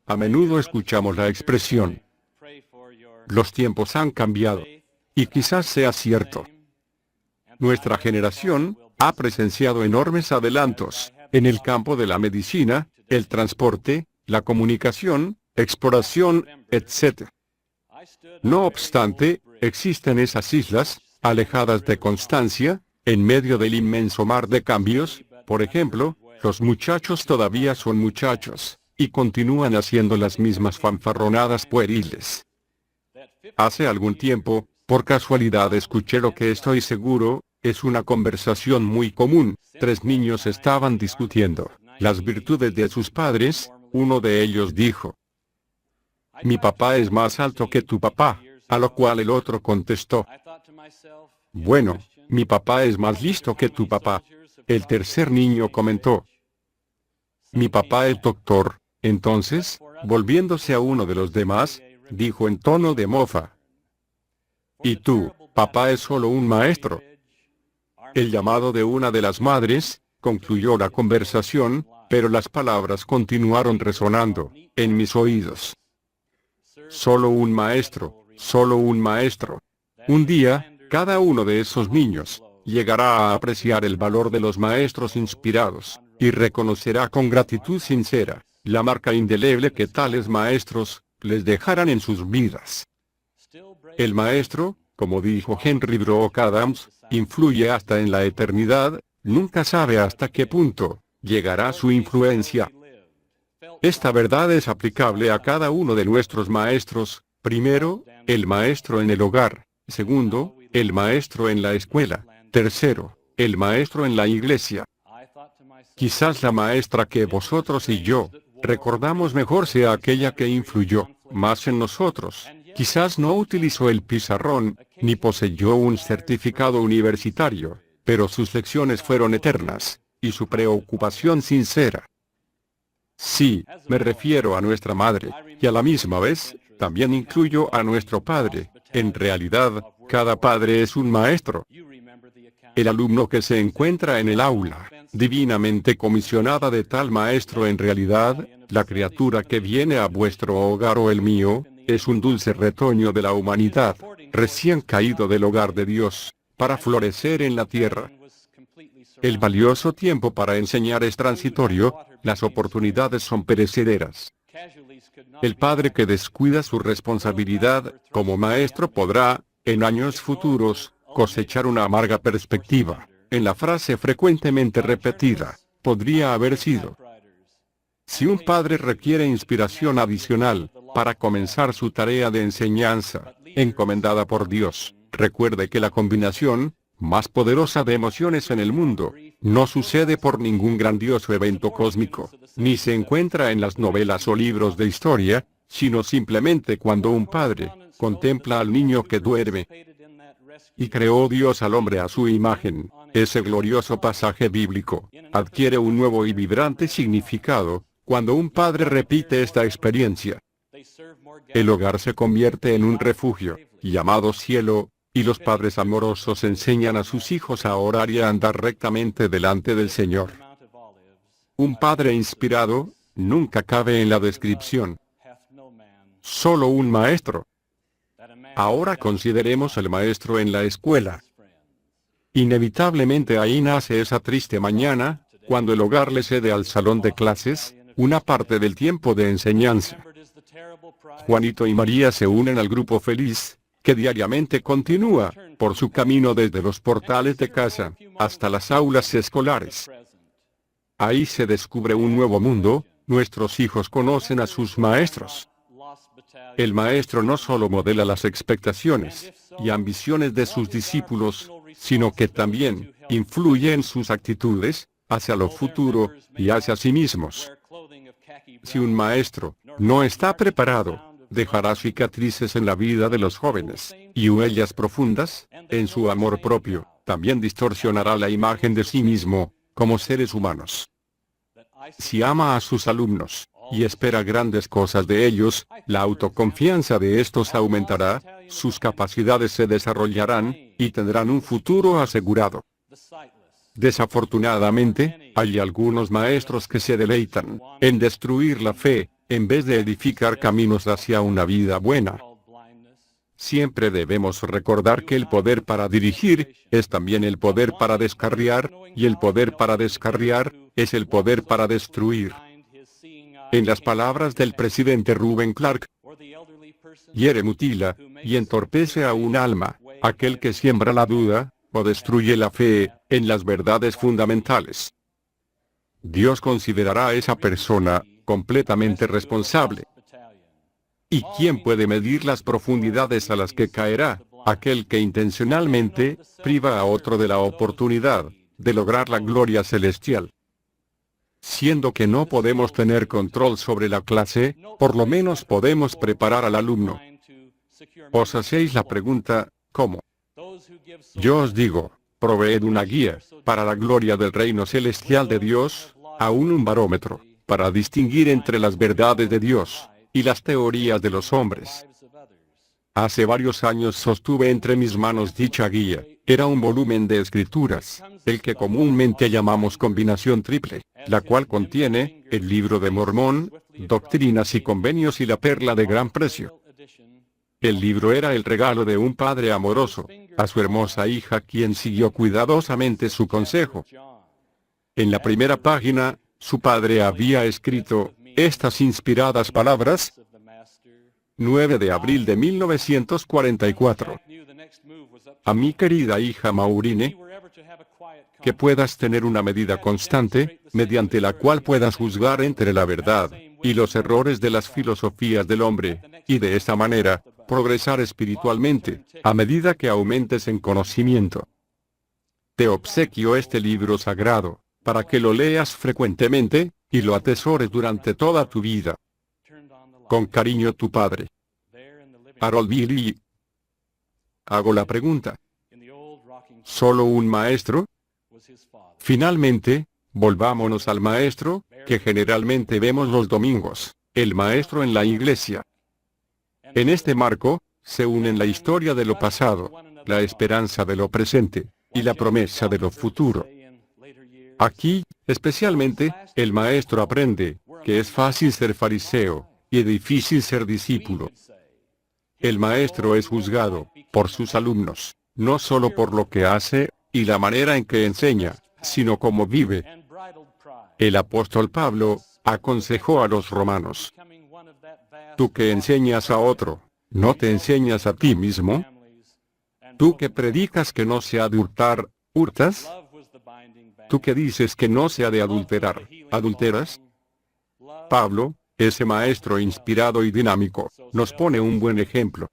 A menudo escuchamos la expresión, los tiempos han cambiado. Y quizás sea cierto. Nuestra generación ha presenciado enormes adelantos en el campo de la medicina, el transporte, la comunicación, exploración, etc. No obstante, existen esas islas, alejadas de constancia, en medio del inmenso mar de cambios. Por ejemplo, los muchachos todavía son muchachos, y continúan haciendo las mismas fanfarronadas pueriles. Hace algún tiempo, por casualidad escuché lo que estoy seguro, es una conversación muy común. 3 niños estaban discutiendo las virtudes de sus padres. Uno de ellos dijo, mi papá es más alto que tu papá, a lo cual el otro contestó, bueno, mi papá es más listo que tu papá. El tercer niño comentó, mi papá es doctor. Entonces, volviéndose a uno de los demás, dijo en tono de mofa, ¿y tú, papá es solo un maestro? El llamado de una de las madres concluyó la conversación, pero las palabras continuaron resonando en mis oídos. Solo un maestro, solo un maestro. Un día, cada uno de esos niños llegará a apreciar el valor de los maestros inspirados, y reconocerá con gratitud sincera la marca indeleble que tales maestros les dejarán en sus vidas. El maestro, como dijo Henry Brock Adams, influye hasta en la eternidad. Nunca sabe hasta qué punto llegará su influencia. Esta verdad es aplicable a cada uno de nuestros maestros. Primero, el maestro en el hogar. Segundo, el maestro en la escuela. Tercero, el maestro en la iglesia. Quizás la maestra que vosotros y yo recordamos mejor sea aquella que influyó más en nosotros. Quizás no utilizó el pizarrón, ni poseyó un certificado universitario, pero sus lecciones fueron eternas, y su preocupación sincera. Sí, me refiero a nuestra madre, y a la misma vez, también incluyo a nuestro padre. En realidad, cada padre es un maestro. El alumno que se encuentra en el aula, divinamente comisionada de tal maestro, en realidad, la criatura que viene a vuestro hogar o el mío, es un dulce retoño de la humanidad, recién caído del hogar de Dios, para florecer en la tierra. El valioso tiempo para enseñar es transitorio, las oportunidades son perecederas. El padre que descuida su responsabilidad como maestro podrá, en años futuros, cosechar una amarga perspectiva. En la frase frecuentemente repetida, podría haber sido. Si un padre requiere inspiración adicional para comenzar su tarea de enseñanza, encomendada por Dios, recuerde que la combinación más poderosa de emociones en el mundo no sucede por ningún grandioso evento cósmico, ni se encuentra en las novelas o libros de historia, sino simplemente cuando un padre contempla al niño que duerme. Y creó Dios al hombre a su imagen. Ese glorioso pasaje bíblico adquiere un nuevo y vibrante significado cuando un padre repite esta experiencia. El hogar se convierte en un refugio, llamado cielo, y los padres amorosos enseñan a sus hijos a orar y a andar rectamente delante del Señor. Un padre inspirado nunca cabe en la descripción. Solo un maestro. Ahora consideremos el maestro en la escuela. Inevitablemente ahí nace esa triste mañana, cuando el hogar le cede al salón de clases una parte del tiempo de enseñanza. Juanito y María se unen al grupo feliz, que diariamente continúa por su camino desde los portales de casa hasta las aulas escolares. Ahí se descubre un nuevo mundo. Nuestros hijos conocen a sus maestros. El maestro no solo modela las expectaciones y ambiciones de sus discípulos, sino que también influye en sus actitudes hacia lo futuro y hacia sí mismos. Si un maestro no está preparado, dejará cicatrices en la vida de los jóvenes, y huellas profundas en su amor propio. También distorsionará la imagen de sí mismo como seres humanos. Si ama a sus alumnos y espera grandes cosas de ellos, la autoconfianza de estos aumentará, sus capacidades se desarrollarán, y tendrán un futuro asegurado. Desafortunadamente, hay algunos maestros que se deleitan en destruir la fe en vez de edificar caminos hacia una vida buena. Siempre debemos recordar que el poder para dirigir es también el poder para descarriar, y el poder para descarriar es el poder para destruir. En las palabras del presidente Reuben Clark, hiere, mutila y entorpece a un alma, aquel que siembra la duda, o destruye la fe en las verdades fundamentales. Dios considerará a esa persona completamente responsable. ¿Y quién puede medir las profundidades a las que caerá? Aquel que intencionalmente priva a otro de la oportunidad de lograr la gloria celestial. Siendo que no podemos tener control sobre la clase, por lo menos podemos preparar al alumno. Os hacéis la pregunta, ¿cómo? Yo os digo, proveed una guía, para la gloria del reino celestial de Dios, aún un barómetro, para distinguir entre las verdades de Dios y las teorías de los hombres. Hace varios años sostuve entre mis manos dicha guía. Era un volumen de escrituras, el que comúnmente llamamos combinación triple, la cual contiene el Libro de Mormón, Doctrinas y Convenios y la Perla de Gran Precio. El libro era el regalo de un padre amoroso a su hermosa hija, quien siguió cuidadosamente su consejo. En la primera página, su padre había escrito estas inspiradas palabras: 9 de abril de 1944. A mi querida hija Maureen, que puedas tener una medida constante, mediante la cual puedas juzgar entre la verdad y los errores de las filosofías del hombre, y de esta manera, progresar espiritualmente, a medida que aumentes en conocimiento. Te obsequio este libro sagrado, para que lo leas frecuentemente, y lo atesores durante toda tu vida. Con cariño, tu padre. Harold B. Lee. Hago la pregunta: ¿solo un maestro? Finalmente, volvámonos al maestro, que generalmente vemos los domingos, el maestro en la iglesia. En este marco, se unen la historia de lo pasado, la esperanza de lo presente, y la promesa de lo futuro. Aquí, especialmente, el maestro aprende que es fácil ser fariseo, y difícil ser discípulo. El maestro es juzgado por sus alumnos, no solo por lo que hace y la manera en que enseña, sino cómo vive. El apóstol Pablo aconsejó a los romanos: tú que enseñas a otro, ¿no te enseñas a ti mismo? Tú que predicas que no se ha de hurtar, ¿hurtas? Tú que dices que no se ha de adulterar, ¿adulteras? Pablo, ese maestro inspirado y dinámico, nos pone un buen ejemplo.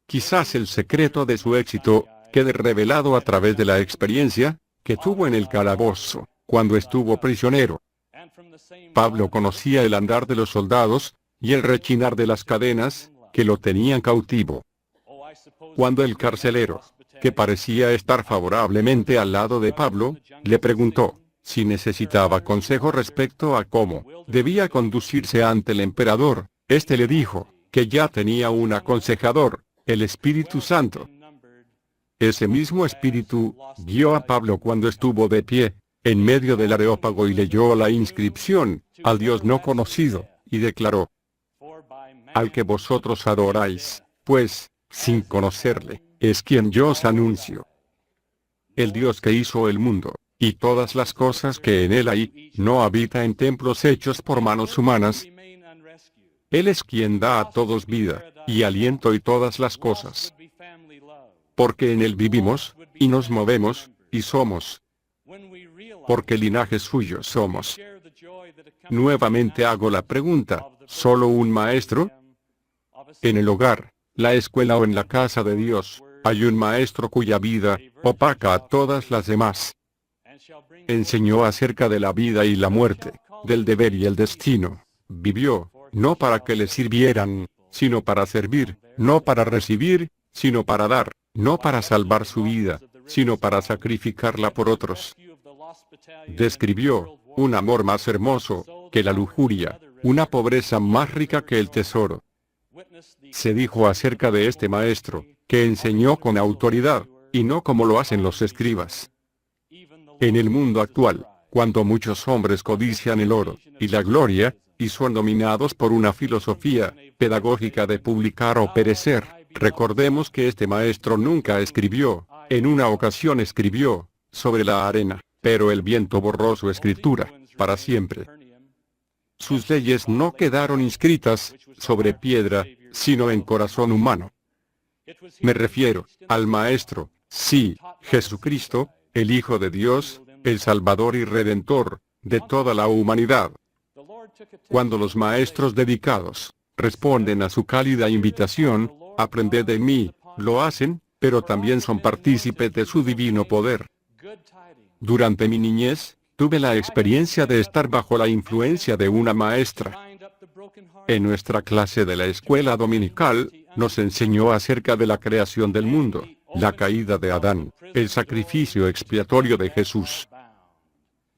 Quizás el secreto de su éxito quede revelado a través de la experiencia que tuvo en el calabozo, cuando estuvo prisionero. Pablo conocía el andar de los soldados y el rechinar de las cadenas que lo tenían cautivo. Cuando el carcelero, que parecía estar favorablemente al lado de Pablo, le preguntó si necesitaba consejo respecto a cómo debía conducirse ante el emperador, éste le dijo que ya tenía un aconsejador, el Espíritu Santo. Ese mismo Espíritu guió a Pablo cuando estuvo de pie en medio del Areópago y leyó la inscripción al Dios no conocido, y declaró: al que vosotros adoráis, pues, sin conocerle, es quien yo os anuncio. El Dios que hizo el mundo, y todas las cosas que en él hay, no habita en templos hechos por manos humanas. Él es quien da a todos vida, y aliento y todas las cosas. Porque en él vivimos, y nos movemos, y somos. Porque linaje suyo somos. Nuevamente hago la pregunta: ¿solo un maestro? En el hogar, la escuela o en la casa de Dios, hay un maestro cuya vida opaca a todas las demás. Enseñó acerca de la vida y la muerte, del deber y el destino. Vivió, no para que le sirvieran, sino para servir, no para recibir, sino para dar, no para salvar su vida, sino para sacrificarla por otros. Describió un amor más hermoso que la lujuria, una pobreza más rica que el tesoro. Se dijo acerca de este maestro, que enseñó con autoridad, y no como lo hacen los escribas. En el mundo actual, cuando muchos hombres codician el oro y la gloria, y son dominados por una filosofía pedagógica de publicar o perecer. Recordemos que este maestro nunca escribió, en una ocasión escribió, sobre la arena, pero el viento borró su escritura, para siempre. Sus leyes no quedaron inscritas sobre piedra, sino en corazón humano. Me refiero al Maestro, sí, Jesucristo, el Hijo de Dios, el Salvador y Redentor de toda la humanidad. Cuando los maestros dedicados responden a su cálida invitación, aprended de mí, lo hacen, pero también son partícipes de su divino poder. Durante mi niñez, tuve la experiencia de estar bajo la influencia de una maestra. En nuestra clase de la escuela dominical, nos enseñó acerca de la creación del mundo, la caída de Adán, el sacrificio expiatorio de Jesús.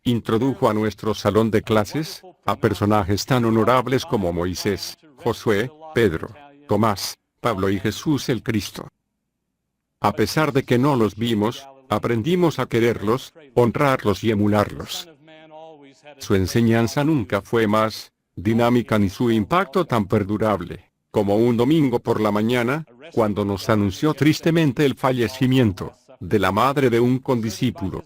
Introdujo a nuestro salón de clases a personajes tan honorables como Moisés, Josué, Pedro, Tomás, Pablo y Jesús el Cristo. A pesar de que no los vimos, aprendimos a quererlos, honrarlos y emularlos. Su enseñanza nunca fue más dinámica ni su impacto tan perdurable, como un domingo por la mañana, cuando nos anunció tristemente el fallecimiento de la madre de un condiscípulo.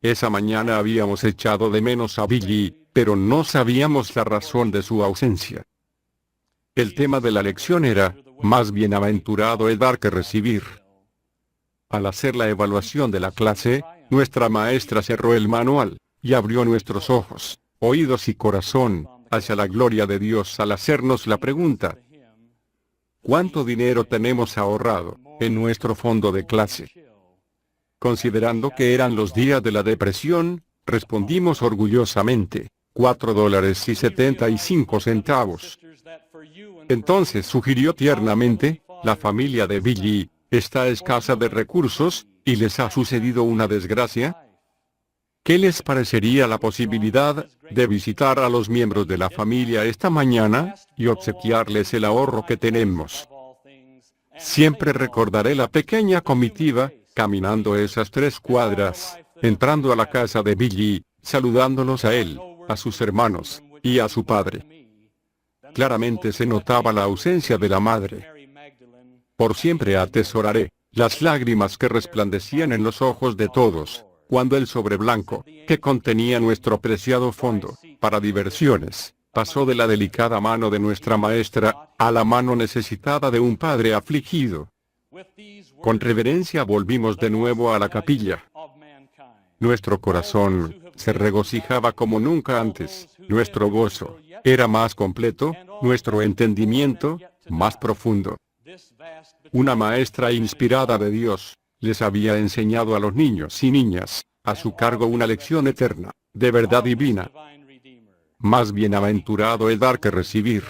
Esa mañana habíamos echado de menos a Billy, pero no sabíamos la razón de su ausencia. El tema de la lección era, más bienaventurado es dar que recibir. Al hacer la evaluación de la clase, nuestra maestra cerró el manual y abrió nuestros ojos, oídos y corazón hacia la gloria de Dios al hacernos la pregunta: ¿cuánto dinero tenemos ahorrado en nuestro fondo de clase? Considerando que eran los días de la depresión, respondimos orgullosamente, $4.75. Entonces sugirió tiernamente, la familia de Billy está escasa de recursos, y les ha sucedido una desgracia. ¿Qué les parecería la posibilidad de visitar a los miembros de la familia esta mañana y obsequiarles el ahorro que tenemos? Siempre recordaré la pequeña comitiva, caminando esas 3 cuadras, entrando a la casa de Billy, saludándolos a él, a sus hermanos, y a su padre. Claramente se notaba la ausencia de la madre. Por siempre atesoraré las lágrimas que resplandecían en los ojos de todos, cuando el sobre blanco, que contenía nuestro preciado fondo, para diversiones, pasó de la delicada mano de nuestra maestra, a la mano necesitada de un padre afligido. Con reverencia volvimos de nuevo a la capilla. Nuestro corazón se regocijaba como nunca antes, nuestro gozo era más completo, nuestro entendimiento más profundo. Una maestra inspirada de Dios les había enseñado a los niños y niñas, a su cargo una lección eterna, de verdad divina. Más bienaventurado es dar que recibir.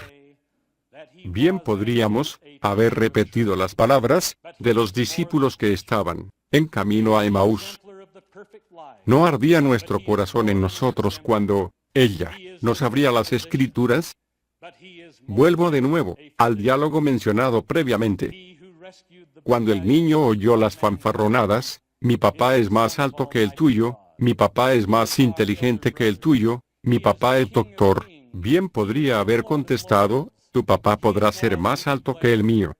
Bien podríamos haber repetido las palabras de los discípulos que estaban en camino a Emaús. ¿No ardía nuestro corazón en nosotros cuando ella nos abría las Escrituras? Vuelvo de nuevo al diálogo mencionado previamente. Cuando el niño oyó las fanfarronadas, mi papá es más alto que el tuyo, mi papá es más inteligente que el tuyo, mi papá es doctor, bien podría haber contestado, tu papá podrá ser más alto que el mío.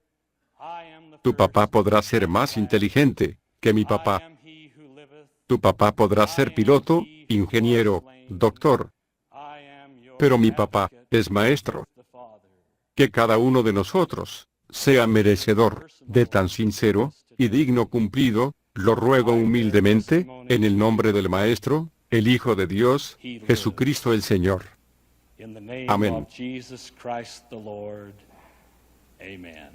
Tu papá podrá ser más inteligente que mi papá. Tu papá podrá ser piloto, ingeniero, doctor. Pero mi papá es maestro. Que cada uno de nosotros sea merecedor de tan sincero y digno cumplido, lo ruego humildemente, en el nombre del Maestro, el Hijo de Dios, Jesucristo el Señor. Amén. Jesus Christ the Lord. Amen.